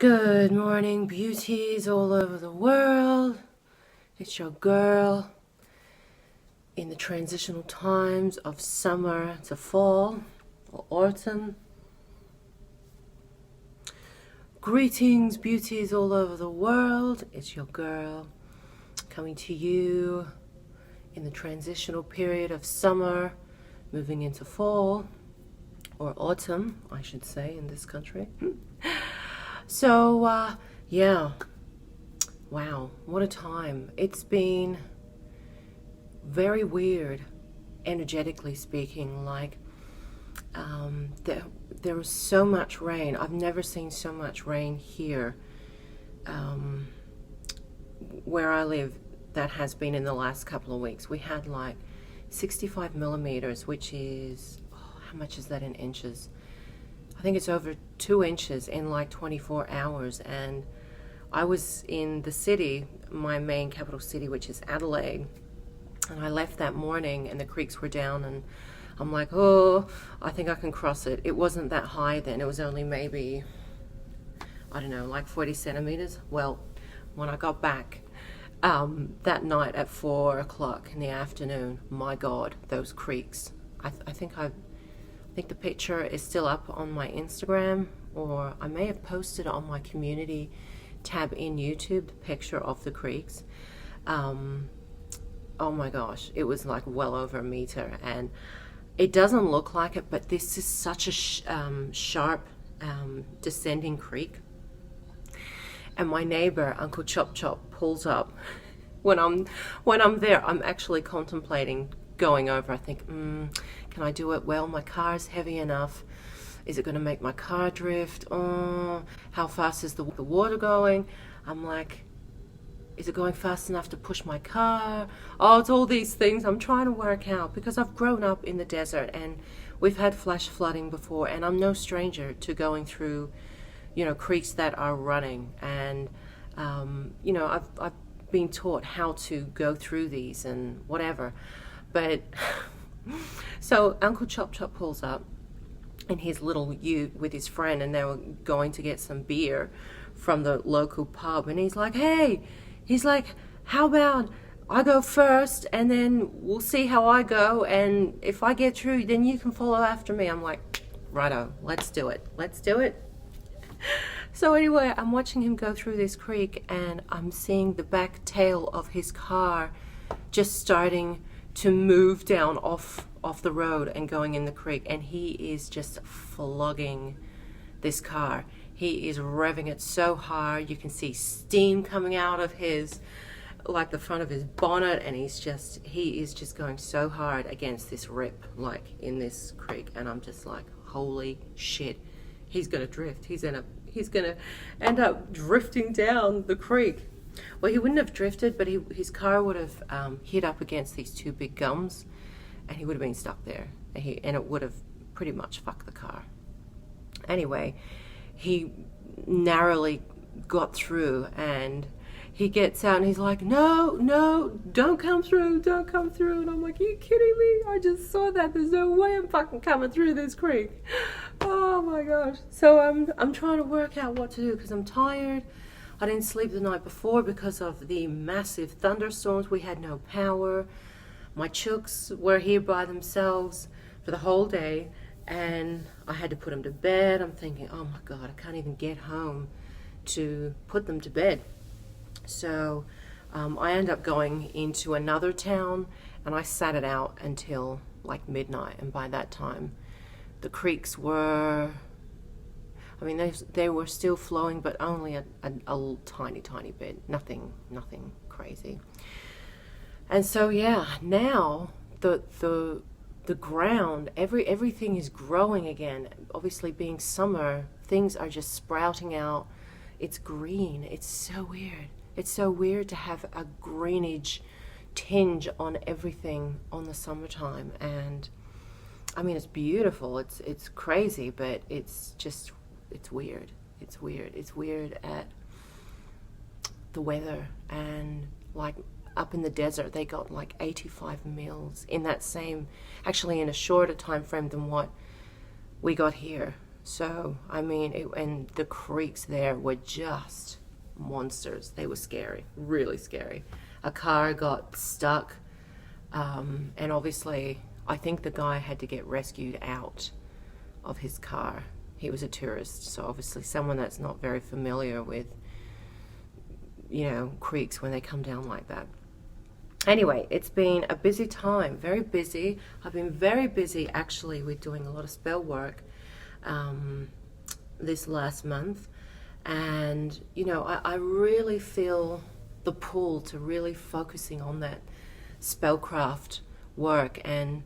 Good morning, beauties all over the world. It's your girl in the transitional times of summer to fall or autumn. Greetings, beauties all over the world. It's your girl coming to you in the transitional period of summer, moving into fall or autumn, I should say, in this country. So, yeah, wow, what a time. It's been very weird, energetically speaking. Like, there was so much rain. I've never seen so much rain here, where I live. That has been in the last couple of weeks. We had like 65 millimeters, which is, how much is that in inches? I think it's over 2 inches in like 24 hours. And I was in the city, my main capital city, which is Adelaide. And I left that morning and the creeks were down, and I'm like, oh, I think I can cross it. It wasn't that high then. It was only maybe, I don't know, like 40 centimeters. Well, when I got back that night at 4 o'clock in the afternoon, my God, those creeks. I think the picture is still up on my Instagram, or I may have posted on my community tab in YouTube, the picture of the creeks. Oh my gosh, it was like well over a meter, and it doesn't look like it, but this is such a sharp descending creek. And my neighbor, Uncle Chop Chop, pulls up. When I'm there, I'm actually contemplating going over. I think, can I do it? Well, my car's heavy enough. Is it going to make my car drift? Oh, how fast is the water going? I'm like, is it going fast enough to push my car? Oh, it's all these things I'm trying to work out, because I've grown up in the desert and we've had flash flooding before, and I'm no stranger to going through, creeks that are running. And, I've been taught how to go through these and whatever. But so Uncle Chop Chop pulls up in his little ute with his friend, and they were going to get some beer from the local pub. And he's like, how about I go first, and then we'll see how I go, and if I get through, then you can follow after me. I'm like, righto, let's do it. So anyway, I'm watching him go through this creek, and I'm seeing the back tail of his car just starting to move down off the road and going in the creek, and he is just flogging this car. He is revving it so hard. You can see steam coming out of the front of his bonnet, and he is just going so hard against this rip, like in this creek. And I'm just like, holy shit, he's gonna drift. He's gonna end up drifting down the creek. Well, he wouldn't have drifted, but his car would have hit up against these 2 big gums, and he would have been stuck there. And it would have pretty much fucked the car. Anyway, he narrowly got through, and he gets out and he's like, no, don't come through. And I'm like, are you kidding me? I just saw that. There's no way I'm fucking coming through this creek. Oh my gosh. So I'm trying to work out what to do, because I'm tired. I didn't sleep the night before because of the massive thunderstorms. We had no power. My chooks were here by themselves for the whole day, and I had to put them to bed. I'm thinking, oh my God, I can't even get home to put them to bed. So I ended up going into another town, and I sat it out until like midnight. And by that time, the creeks were, they were still flowing, but only a tiny bit. Nothing crazy. And so yeah, now the ground, everything is growing again. Obviously, being summer, things are just sprouting out. It's green. It's so weird. It's so weird to have a greenage tinge on everything on the summertime. And it's beautiful. It's crazy, but it's weird. It's weird at the weather. And like up in the desert, they got like 85 mils in that same, actually in a shorter time frame than what we got here. So, I mean, and the creaks there were just monsters. They were scary, really scary. A car got stuck, and obviously, I think the guy had to get rescued out of his car. He was a tourist, so obviously someone that's not very familiar with, creeks when they come down like that. Anyway, it's been a busy time, very busy. I've been very busy actually with doing a lot of spell work this last month. And, I really feel the pull to really focusing on that spellcraft work and,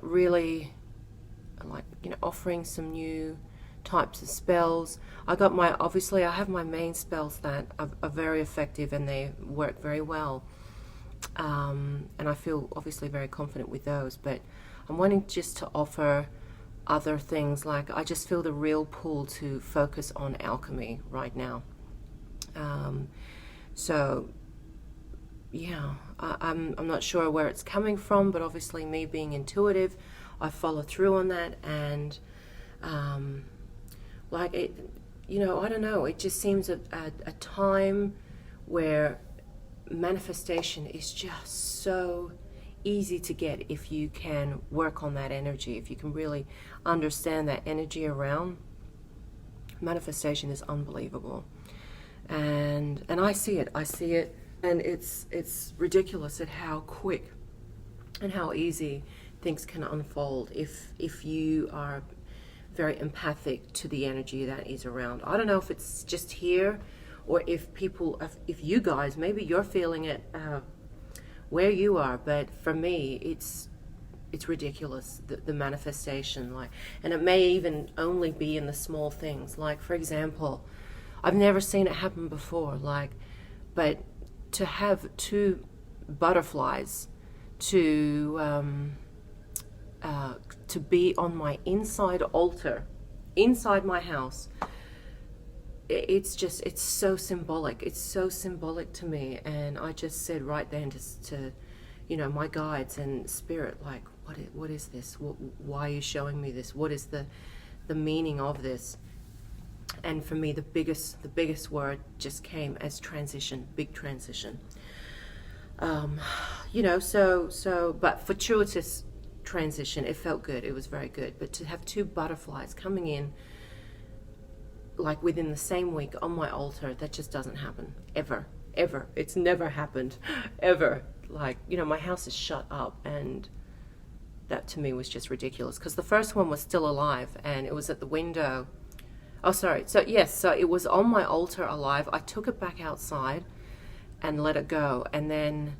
really, offering some new types of spells. I have my main spells that are very effective and they work very well. And I feel obviously very confident with those, but I'm wanting just to offer other things. Like, I just feel the real pull to focus on alchemy right now. So yeah, I'm not sure where it's coming from, but obviously me being intuitive, I follow through on that. And I don't know, it just seems a time where manifestation is just so easy to get if you can work on that energy, if you can really understand that energy around. Manifestation is unbelievable. And I see it, and it's ridiculous at how quick and how easy things can unfold if you are very empathic to the energy that is around. I don't know if it's just here or if you guys, maybe you're feeling it where you are, but for me, it's ridiculous, the manifestation. And it may even only be in the small things. Like, for example, I've never seen it happen before, but to have 2 butterflies to be on my inside altar, inside my house, it's so symbolic. It's so symbolic to me. And I just said right then to my guides and spirit, what is this? Why are you showing me this? What is the meaning of this? And for me, the biggest word just came as transition, big transition. But fortuitous transition, it felt good. It was very good. But to have 2 butterflies coming in, within the same week on my altar, that just doesn't happen. Ever. It's never happened. Ever. My house is shut up, and that to me was just ridiculous. Because the first one was still alive, and it was at the window. Oh, sorry. So it was on my altar alive. I took it back outside and let it go. And then,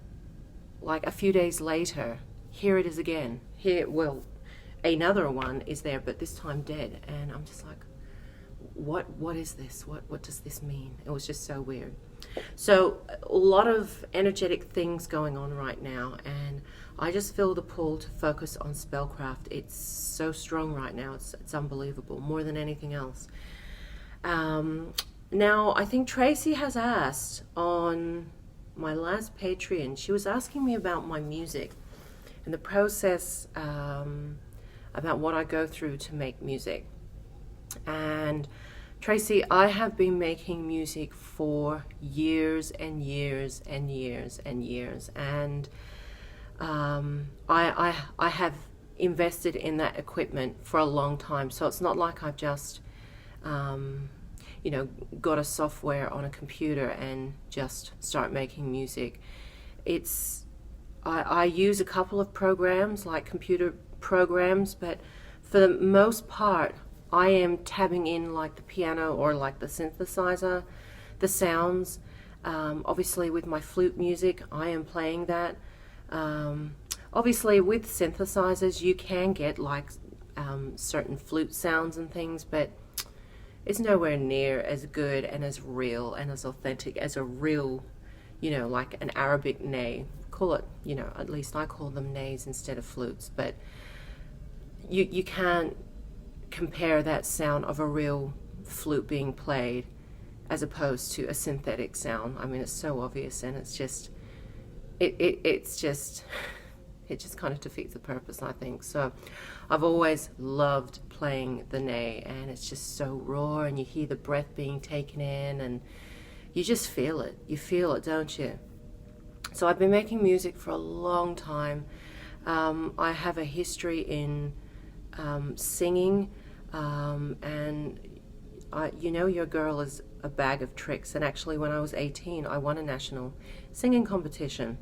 a few days later, here it is again. Another one is there, but this time dead. And I'm just like, what is this? What does this mean? It was just so weird. So a lot of energetic things going on right now, and I just feel the pull to focus on spellcraft. It's so strong right now. It's unbelievable, more than anything else. Now, I think Tracy has asked on my last Patreon, she was asking me about my music and the process, about what I go through to make music. And Tracy, I have been making music for years and years and years and years, and I have invested in that equipment for a long time. So it's not like I've just got a software on a computer and just start making music. I use a couple of programs, like computer programs, but for the most part I am tabbing in the piano or the synthesizer, the sounds. Obviously with my flute music, I am playing that. Obviously with synthesizers you can get certain flute sounds and things, but it's nowhere near as good and as real and as authentic as a real, an Arabic ney. Call it, at least I call them neys instead of flutes, but you can't compare that sound of a real flute being played as opposed to a synthetic sound. I mean, it's so obvious, and it's just it just kind of defeats the purpose, I think. So I've always loved playing the ney, and it's just so raw, and you hear the breath being taken in, and you just feel it. You feel it, don't you? So I've been making music for a long time. I have a history in singing, and you know, your girl is a bag of tricks. And actually, when I was 18, I won a national singing competition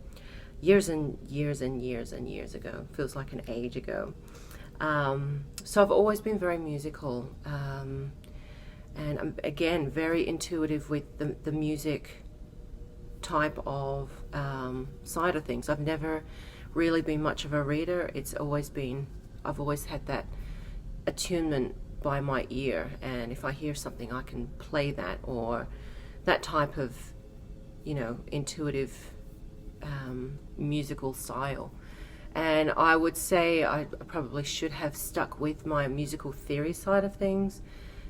years and years and years and years ago. Feels like an age ago. So I've always been very musical, and I'm, again, very intuitive with the music type of side of things. I've never really been much of a reader. I've always had that attunement by my ear, and if I hear something, I can play that, or that type of, you know, intuitive musical style. And I would say I probably should have stuck with my musical theory side of things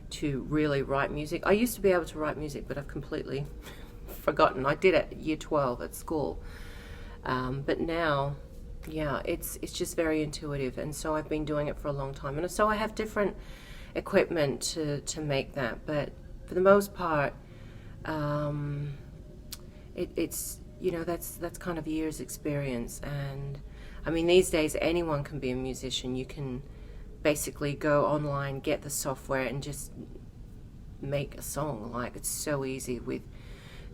to really write music. I used to be able to write music, but I've completely forgotten. I did it at year 12 at school. But now, yeah, it's just very intuitive. And so I've been doing it for a long time. And so I have different equipment to make that. But for the most part, it's, you know, that's kind of years experience. And I mean, these days anyone can be a musician. You can basically go online, get the software, and just make a song. Like, it's so easy with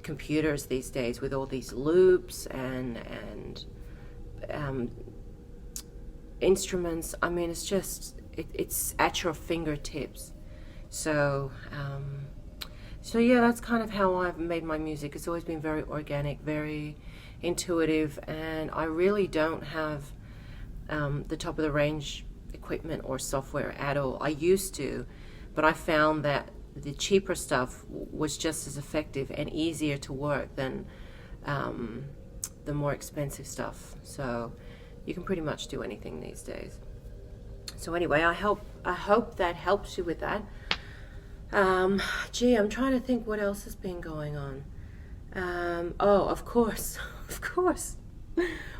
computers these days, with all these loops and instruments. I mean, it's just it's at your fingertips. So yeah, that's kind of how I've made my music. It's always been very organic, very intuitive, and I really don't have the top of the range equipment or software at all. I used to, but I found that the cheaper stuff was just as effective and easier to work than the more expensive stuff. So you can pretty much do anything these days. So anyway, I hope that helps you with that. Gee, I'm trying to think what else has been going on. Oh, of course,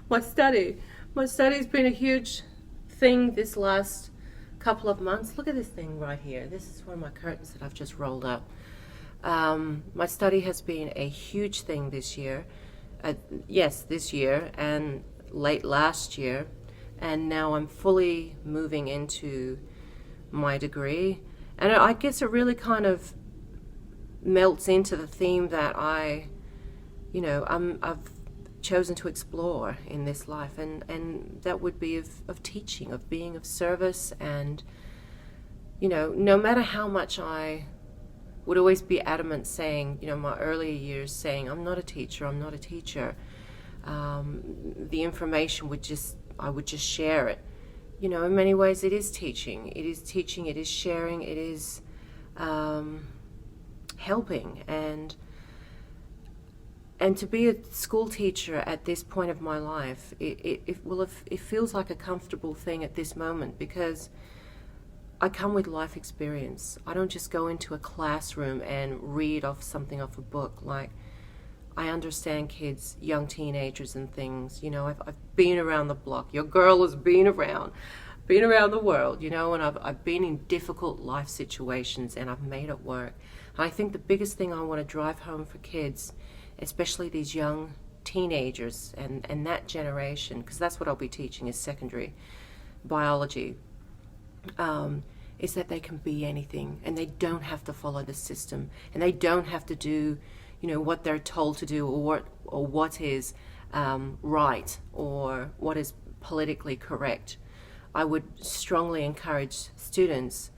my study's been a huge thing this last couple of months. Look at this thing right here. This is one of my curtains that I've just rolled up. My study has been a huge thing this year. Yes, this year and late last year, and now I'm fully moving into my degree. And I guess it really kind of melts into the theme that I've chosen to explore in this life, and that would be of teaching, of being of service. And, you know, no matter how much I would always be adamant saying, you know, my earlier years saying, I'm not a teacher, the information I would just share it. You know, in many ways it is teaching, it is sharing, it is helping. And to be a school teacher at this point of my life, it feels like a comfortable thing at this moment, because I come with life experience. I don't just go into a classroom and read something off a book. Like, I understand kids, young teenagers and things. You know, I've been around the block. Your girl has been around the world, you know, and I've been in difficult life situations, and I've made it work. And I think the biggest thing I want to drive home for kids, especially these young teenagers and that generation, because that's what I'll be teaching is secondary biology, is that they can be anything, and they don't have to follow the system, and they don't have to do, you know, what they're told to do, or what is right, or what is politically correct. I would strongly encourage students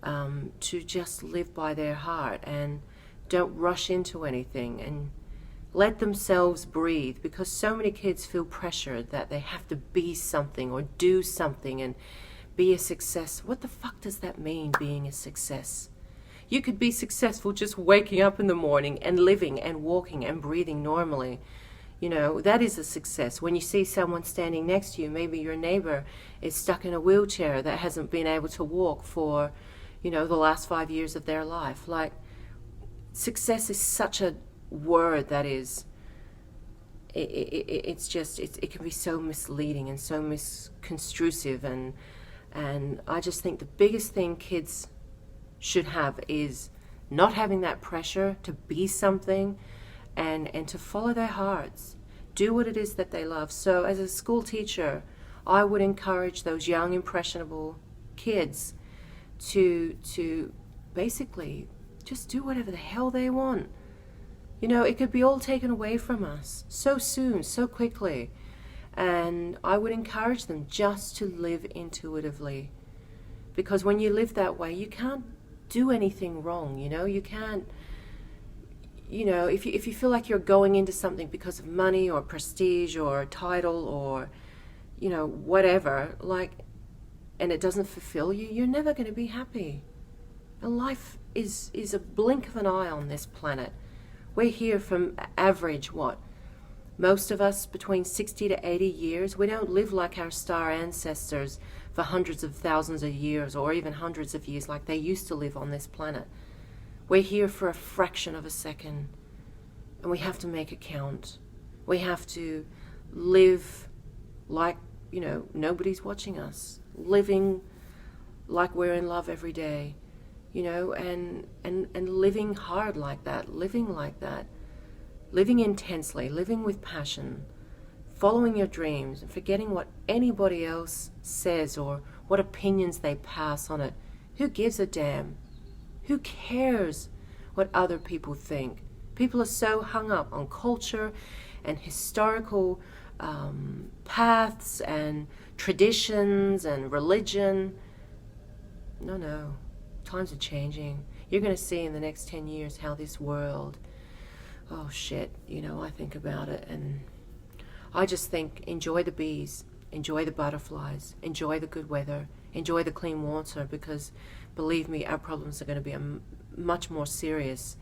to just live by their heart and don't rush into anything, and let themselves breathe, because so many kids feel pressured that they have to be something or do something and be a success. What the fuck does that mean, being a success? You could be successful just waking up in the morning and living and walking and breathing normally. You know, that is a success. When you see someone standing next to you, maybe your neighbor is stuck in a wheelchair that hasn't been able to walk for, you know, the last 5 years of their life. Like, success is such a word that is, it can be so misleading and so misconstrusive, and And I just think the biggest thing kids should have is not having that pressure to be something, and to follow their hearts, do what it is that they love. So as a school teacher, I would encourage those young impressionable kids to basically just do whatever the hell they want. You know, it could be all taken away from us so soon, so quickly. And I would encourage them just to live intuitively, because when you live that way, you can't do anything wrong. You know, you can't, you know, if you feel like you're going into something because of money or prestige or title or, you know, whatever, like, and it doesn't fulfill you, you're never going to be happy. And life is a blink of an eye on this planet. We're here from average, what? Most of us between 60 to 80 years. We don't live like our star ancestors for hundreds of thousands of years or even hundreds of years like they used to live on this planet. We're here for a fraction of a second, and we have to make it count. We have to live like, you know, nobody's watching us, living like we're in love every day, you know, and living hard like that, living like that, living intensely, living with passion, following your dreams and forgetting what anybody else says or what opinions they pass on it. Who gives a damn? Who cares what other people think? People are so hung up on culture and historical paths and traditions and religion. No. Times are changing. You're going to see in the next 10 years how this world, oh shit, you know, I think about it and I just think enjoy the bees, enjoy the butterflies, enjoy the good weather, enjoy the clean water, because believe me, our problems are going to be much more serious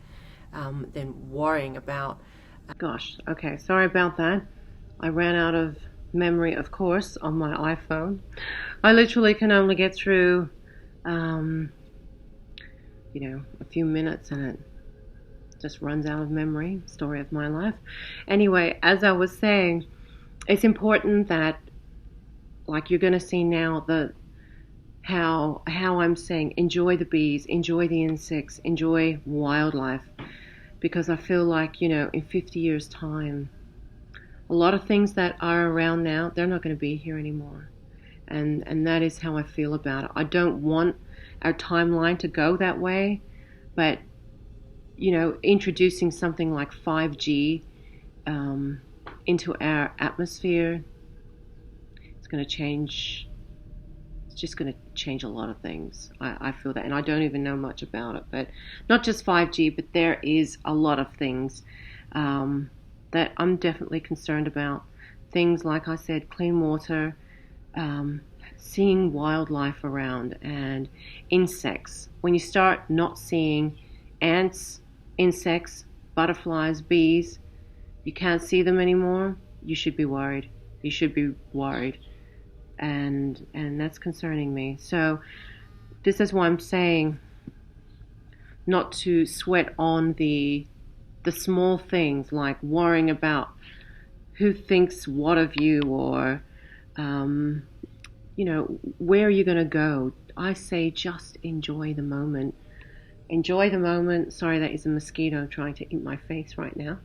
than worrying about. Gosh, okay, sorry about that. I ran out of memory, of course, on my iPhone. I literally can only get through, you know, a few minutes and it just runs out of memory. Story of my life. Anyway, as I was saying, it's important that, like you're going to see now, how I'm saying enjoy the bees, enjoy the insects, enjoy wildlife, because I feel like, you know, in 50 years time, a lot of things that are around now, they're not going to be here anymore. And that is how I feel about it. I don't want our timeline to go that way, but, you know, introducing something like 5G into our atmosphere, it's going to change. It's just going to change a lot of things. I feel that, and I don't even know much about it. But not just 5G, but there is a lot of things that I'm definitely concerned about. Things like I said, clean water, seeing wildlife around, and insects. When you start not seeing ants, insects, butterflies, bees, you can't see them anymore, you should be worried. You should be worried. And that's concerning me. So this is why I'm saying not to sweat on the small things, like worrying about who thinks what of you, or you know, where are you going to go. I say just enjoy the moment. Enjoy the moment. Sorry, that is a mosquito trying to eat my face right now.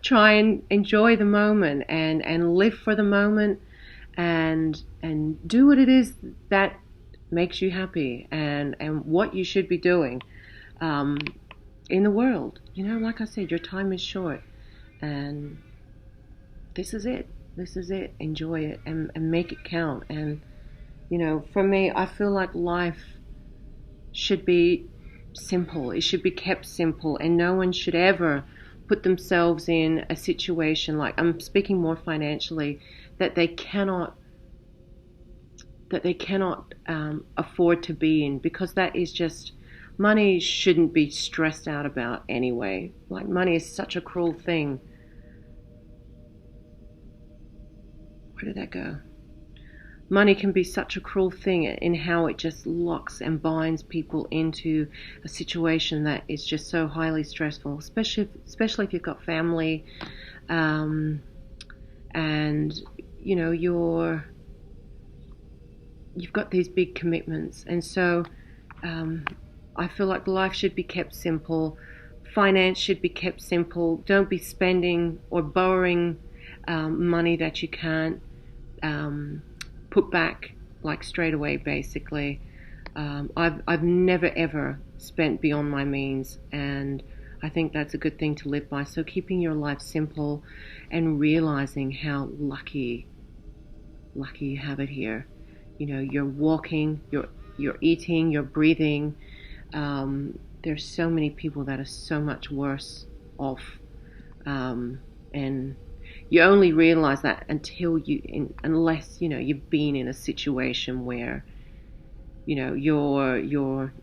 Try and enjoy the moment and live for the moment, and do what it is that makes you happy, and what you should be doing in the world. You know, like I said, your time is short, and this is it. This is it. Enjoy it and make it count. And, you know, for me, I feel like life should be simple. It should be kept simple, and no one should ever put themselves in a situation, like I'm speaking more financially, that they cannot afford to be in, because that is just, money shouldn't be stressed out about anyway. Like, money is such a cruel thing. Where did that go? Money can be such a cruel thing in how it just locks and binds people into a situation that is just so highly stressful, especially if you've got family, and you know, you've got these big commitments. And so I feel like life should be kept simple. Finance should be kept simple. Don't be spending or borrowing money that you can't put back like straight away, basically. I've never ever spent beyond my means, and I think that's a good thing to live by. So keeping your life simple and realizing how lucky you have it here. You know, you're walking, you're eating, you're breathing. There's so many people that are so much worse off, and you only realize that unless you've been in a situation where you're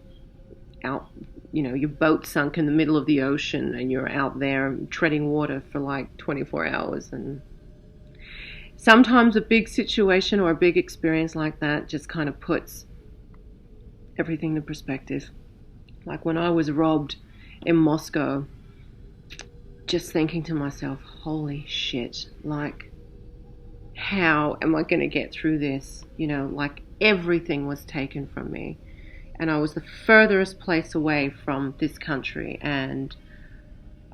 out, your boat sunk in the middle of the ocean and you're out there treading water for like 24 hours. And sometimes a big situation or a big experience like that just kind of puts everything in perspective. Like when I was robbed in Moscow, just thinking to myself, holy shit, like, how am I going to get through this? Like everything was taken from me. And I was the furthest place away from this country. And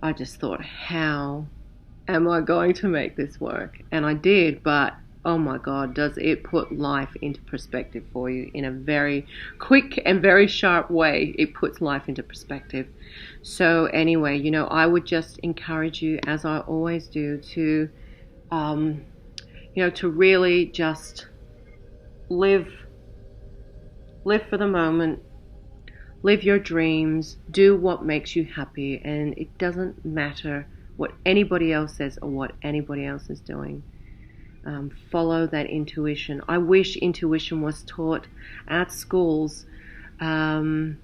I just thought, how am I going to make this work? And I did, but oh my God, does it put life into perspective for you in a very quick and very sharp way. It puts life into perspective. So anyway, I would just encourage you, as I always do, to, to really just live for the moment, live your dreams, do what makes you happy, and it doesn't matter what anybody else says or what anybody else is doing. Follow that intuition. I wish intuition was taught at schools, to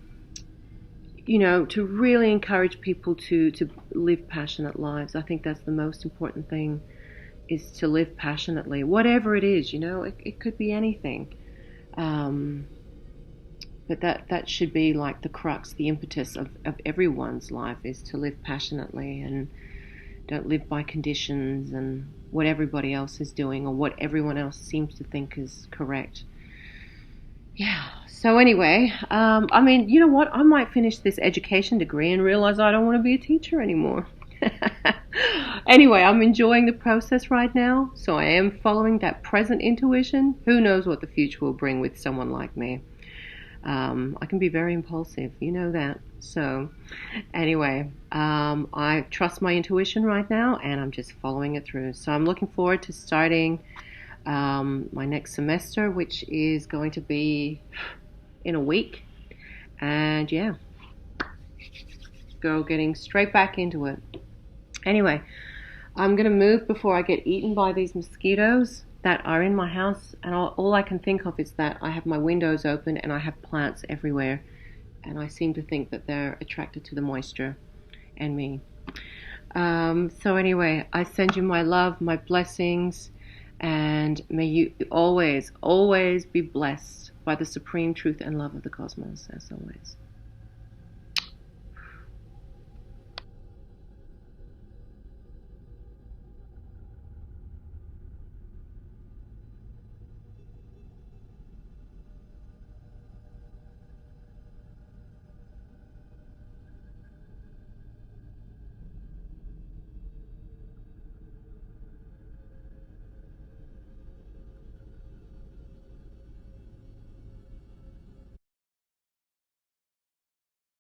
really encourage people to live passionate lives. I think that's the most important thing, is to live passionately, whatever it is. It could be anything. But that should be like the crux, the impetus of everyone's life, is to live passionately and don't live by conditions and what everybody else is doing or what everyone else seems to think is correct. Yeah. So anyway, you know what? I might finish this education degree and realize I don't want to be a teacher anymore. Anyway, I'm enjoying the process right now, so I am following that present intuition. Who knows what the future will bring with someone like me? I can be very impulsive, you know that. So anyway, I trust my intuition right now, and I'm just following it through. So I'm looking forward to starting my next semester, which is going to be in a week. And yeah, getting straight back into it. Anyway, I'm going to move before I get eaten by these mosquitoes that are in my house, and all I can think of is that I have my windows open and I have plants everywhere, and I seem to think that they're attracted to the moisture and me. So anyway, I send you my love, my blessings, and may you always, always be blessed by the supreme truth and love of the cosmos, as always.